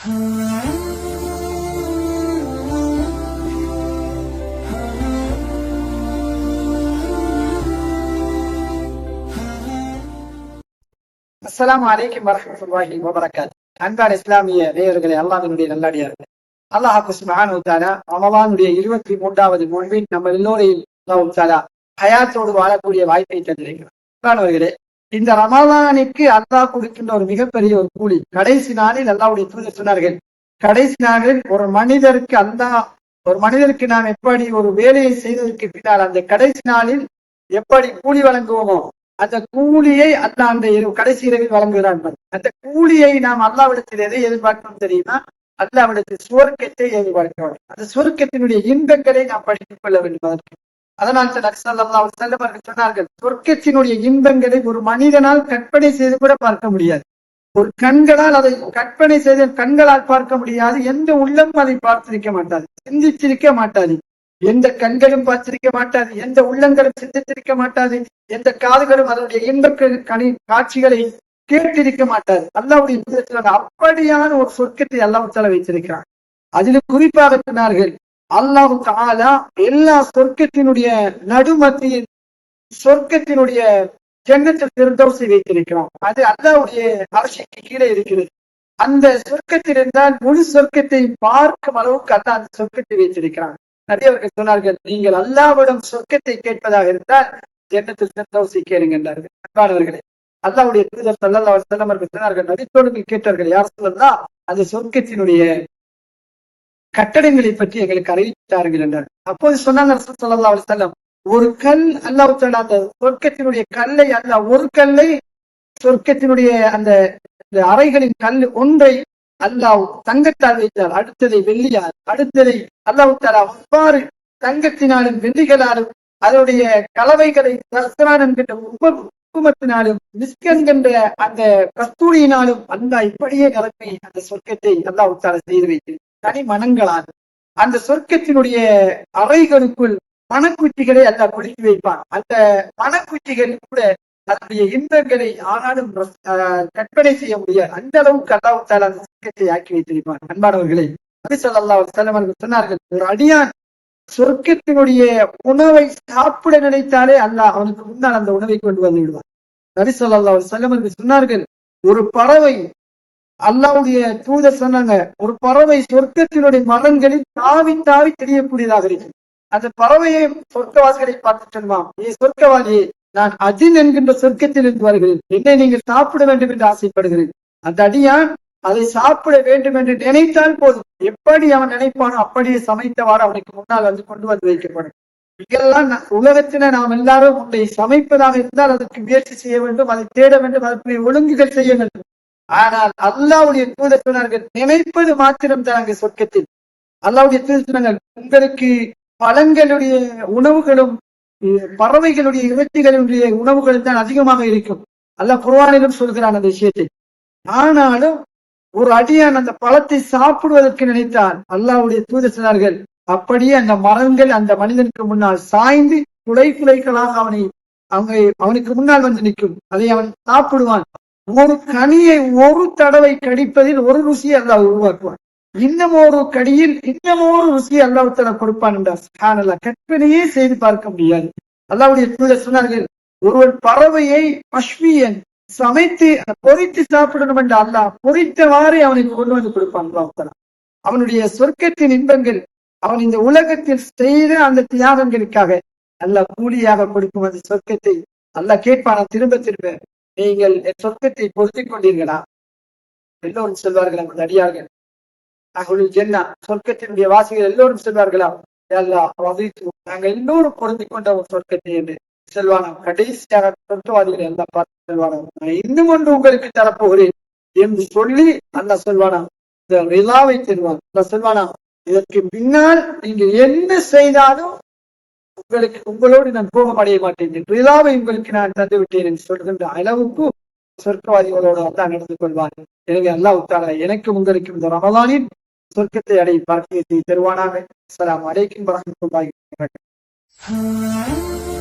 அஸ்ஸலாமு அலைக்கும் வரஹ்மத்துல்லாஹி வபரகாத்துஹு. அன்பான இஸ்லாமிய நேயர்களே, அல்லாஹ்வினுடைய நல்லடியார்களே, அல்லாஹ் சுப்ஹானஹு வ தஆலா ரமலானுடைய 23வது நோன்பில் நம்ம எல்லோரையும் அல்லாஹ் தஆலா ஹயாத்தோடு வாழக்கூடிய வாய்ப்பை தந்திருக்கிறார். இந்த ரமலானுக்கு அல்லாஹ் கொடுக்கின்ற ஒரு மிகப்பெரிய ஒரு கூலி. கடைசி நாளில் அல்லாஹ்வுடைய தூதர் சொன்னார்கள், கடைசி நாளில் ஒரு மனிதருக்கு நாம் எப்படி ஒரு வேலையை செய்ததற்கு பின்னால் அந்த கடைசி நாளில் எப்படி கூலி வழங்குவோமோ அந்த கூலியை அல்லாஹ் அந்த கடைசி இரவில் வழங்குகிறான். அந்த கூலியை நாம் அல்லாஹ்விடத்தில் எதை எதிர்பார்க்கணும் தெரியுமா? அல்லாஹ்விடத்தில் சுவர்க்கத்தை எதிர்பார்க்கிறோம். அந்த சுவர்க்கத்தினுடைய இன்பங்களை நாம் படித்துக் கொள்ள வேண்டும். அதனால் ஸல்லல்லாஹு அலைஹி வஸல்லம் அவர்கள் சொன்னார்கள், சொர்க்கத்தினுடைய இன்பங்களை ஒரு மனிதனால் கற்பனை செய்து கூட பார்க்க முடியாது. ஒரு கண்களால் அதை கற்பனை செய்து கண்களால் பார்க்க முடியாது. எந்த உள்ளமும் அதை பார்த்திருக்க மாட்டாது, சிந்திச்சிருக்க மாட்டாது. எந்த கண்களும் பார்த்திருக்க மாட்டாது, எந்த உள்ளங்களும் சிந்தித்திருக்க மாட்டாது, எந்த காதுகளும் அதனுடைய இன்ப காட்சிகளை கேட்டிருக்க மாட்டாது. அல்லாஹ்வுடைய அப்படியான ஒரு சொர்க்கத்தை அல்லாஹ் தஆலா வைத்திருக்கிறார். அதிலும் குறிப்பாக சொன்னார்கள், அல்லாஹ் தஆலா எல்லா சொர்க்கத்தினுடைய நடுமத்தியில் சொர்க்கத்தினுடைய ஜன்னத்துல் ஃபிர்தௌஸை வைத்திருக்கிறான். அது அல்லாஹ்வுடைய அர்ஷுக்கு கீழே இருக்கிறது. அந்த சொர்க்கத்தில் இருந்தால் முழு சொர்க்கத்தை பார்க்கும் அளவுக்கு அல்லாஹ் அந்த சொர்க்கத்தை வைத்திருக்கிறான். நிறைய அவர்கள் சொன்னார்கள், நீங்கள் அல்லாஹ்விடம் சொர்க்கத்தை கேட்பதாக இருந்தால் ஜன்னத்துல் ஃபிர்தௌஸை கேளுங்க என்றார்கள். அன்பானவர்களே, அல்லாஹ்வுடைய தூதர் ஸல்லல்லாஹு அலைஹி வஸல்லம் அவர்கள் சொன்னார்கள், நபித்தோழர்கள் கேட்டார்கள், யார் ஸல்லல்லாஹு அந்த சொர்க்கத்தினுடைய கட்டடங்களை பற்றி எங்களுக்கு அறிவித்தார்கள் என்றார். அப்போது சொன்னாங்க ரசூல் ஸல்லல்லாஹு அலைஹி வஸல்லம், ஒரு கல் அல்லாஹ் தஆலா அந்த சொர்க்கத்தினுடைய கல்லை அல்லாஹ் ஒரு கல்லை சொர்க்கத்தினுடைய அந்த அறைகளின் கல் ஒன்றை அல்லாஹ் தங்கத்தால் வைத்தார், அடுத்ததை வெள்ளியால், அடுத்ததை அல்லாஹ் தஆலா அவ்வாறு தங்கத்தினாலும் வெள்ளிகளாலும் அதனுடைய கலவைகளை என்கின்ற உபமத்தினாலும் மிஸ்க் என்கின்ற அந்த கஸ்தூரியினாலும் அல்லாஹ் இப்படியே நிரப்பி அந்த சொர்க்கத்தை அல்லாஹ் தஆலா செய்து வைத்து தனி மனங்களால் அந்த சொர்க்கத்தினுடைய அறைகளுக்குள் மணக்குட்டிகளை அல்லாஹ் கொடுத்து வைப்பான். அந்த மணக்குட்டிகள் கூட அதனுடைய இன்பங்களை ஆனாலும் கற்பனை செய்ய முடியாது. அந்த அளவுக்கு அல்லாஹ் தஆலா அந்த சொர்க்கத்தை ஆக்கி வைத்திருப்பான். அன்பானவர்களே, நபி ஸல்லல்லாஹு அலைஹி வஸல்லம் அவர்கள் சொன்னார்கள், ஒரு அடியான் சொர்க்கத்தினுடைய உணவை சாப்பிட நினைத்தாலே அல்லாஹ் அவனுக்கு முன்னால் அந்த உணவை கொண்டு வந்து விடுவான். நபி ஸல்லல்லாஹு அலைஹி வஸல்லம் அவர்கள் சொன்னார்கள், ஒரு பறவை, அல்லாஹ்வுடைய தூதர் சொன்னாங்க, ஒரு பறவை சொர்க்கத்தினுடைய மரங்களில் தாவி தாவி தெரியக்கூடியதாக இருக்கு. அந்த பறவையை சொர்க்கவாசிகளை பார்த்து சொல்லுவான், நீ சொர்க்கவாதியே, நான் அஜின் என்கின்ற சொர்க்கத்தில் இருந்து வருகிறேன், என்னை நீங்கள் சாப்பிட வேண்டும் என்று ஆசைப்படுகிறேன். அந்த அடியான் அதை சாப்பிட வேண்டும் என்று நினைத்தால் போதும், எப்படி அவன் நினைப்பானோ அப்படியே சமைத்தவாறு அவனுக்கு முன்னால் வந்து கொண்டு வந்து வைக்கப்படும். இதெல்லாம் உலகத்தில நாம் எல்லாரும் உன்னை சமைப்பதாக இருந்தால் அதற்கு முயற்சி செய்ய வேண்டும், அதை தேட வேண்டும், அதற்கு ஒழுங்குகள் செய்ய வேண்டும். ஆனால் அல்லாஹ்வுடைய தூதர் சொன்னார்கள், நினைப்பது மாத்திரம் தான் அங்கு சொர்க்கத்தில். அல்லாஹ்வுடைய தூதர் சொன்னார்கள், உங்களுக்கு பழங்களுடைய உணவுகளும் பறவைகளுடைய இறைச்சிகளுடைய உணவுகள் தான் அதிகமாக இருக்கும். அல்லாஹ் குர்ஆனிலும் சொல்கிறான் அந்த விஷயத்தை. ஆனாலும் ஒரு அடியான் அந்த பழத்தை சாப்பிடுவதற்கு நினைத்தால் அல்லாஹ்வுடைய தூதர் சொன்னார்கள், அப்படியே அந்த மரங்கள் அந்த மனிதனுக்கு முன்னால் சாய்ந்து குலைகளாக அவனுக்கு முன்னால் வந்து நிற்கும். அதை அவன் சாப்பிடுவான். ஒரு கனியை ஒரு தடவை கடிப்பதில் ஒரு ருசியை அல்லாஹ் உருவாக்குவான். இன்னும் ஒரு கடியில் இன்னமொரு ருசியை அல்லாஹ் தஆலா கொடுப்பான் என்றார். சுப்ஹானல்லாஹ், கற்பனையே செய்து பார்க்க முடியாது. அல்லாஹ்வுடைய தூதர் சொன்னார்கள், ஒருவர் பறவையை மஷ்வியன் சமைத்து பொரித்து சாப்பிடணும் என்று அல்லாஹ் பொரித்தவாறு அவனுக்கு கொண்டு வந்து கொடுப்பான். அல்லாஹ் தஆலா அவனுடைய சொர்க்கத்தின் இன்பங்கள் அவன் இந்த உலகத்தில் செய்த அந்த தியாகங்களுக்காக அல்லாஹ் கூலியாக கொடுக்கும் அந்த சொர்க்கத்தை அல்லாஹ் கேட்பானா திரும்ப திரும்ப, நீங்கள் என் சொர்க்கத்தை பொருத்திக் கொண்டீர்களா? எல்லோரும் சொல்வார்கள், அந்த அடியார்கள் அஹ்லுல் ஜன்னah சொர்க்கத்தினுடைய வாசிகள் எல்லோரும் சொல்வார்களா, அல்லாஹ் நாங்கள் எல்லோரும் பொருந்திக் கொண்ட ஒரு சொர்க்கத்தை என்று சொல்வானாம். கடைசியாக சொர்க்கவாதிகளை எல்லாம் பார்த்து சொல்வானாம், நான் இன்னும் ஒன்று உங்களுக்கு தரப்போகிறேன் என்று சொல்லி அல்லாஹ் சொல்வானாம், இந்த ரிலாவை தருவான். அல்லாஹ் சொல்வானாம், இதற்கு பின்னால் நீங்கள் என்ன செய்தாலும் உங்களோடு நான் கோபம் அடைய மாட்டேன், ரிலாவை உங்களுக்கு நான் தந்து விட்டேன் என்று சொல்கின்ற அளவுக்கு சொர்க்கவாதிகளோடு அல்லாஹ் நடந்து கொள்வார். எனவே அல்லாஹ் தஆலா எனக்கும் உங்களுக்கும் இந்த ரமலானில் சொர்க்கத்தை அடையும் பாக்கியத்தை தருவானாக. அஸ்ஸலாமு அலைக்கும் வரஹ்மத்துல்லாஹி வபரகாத்துஹு.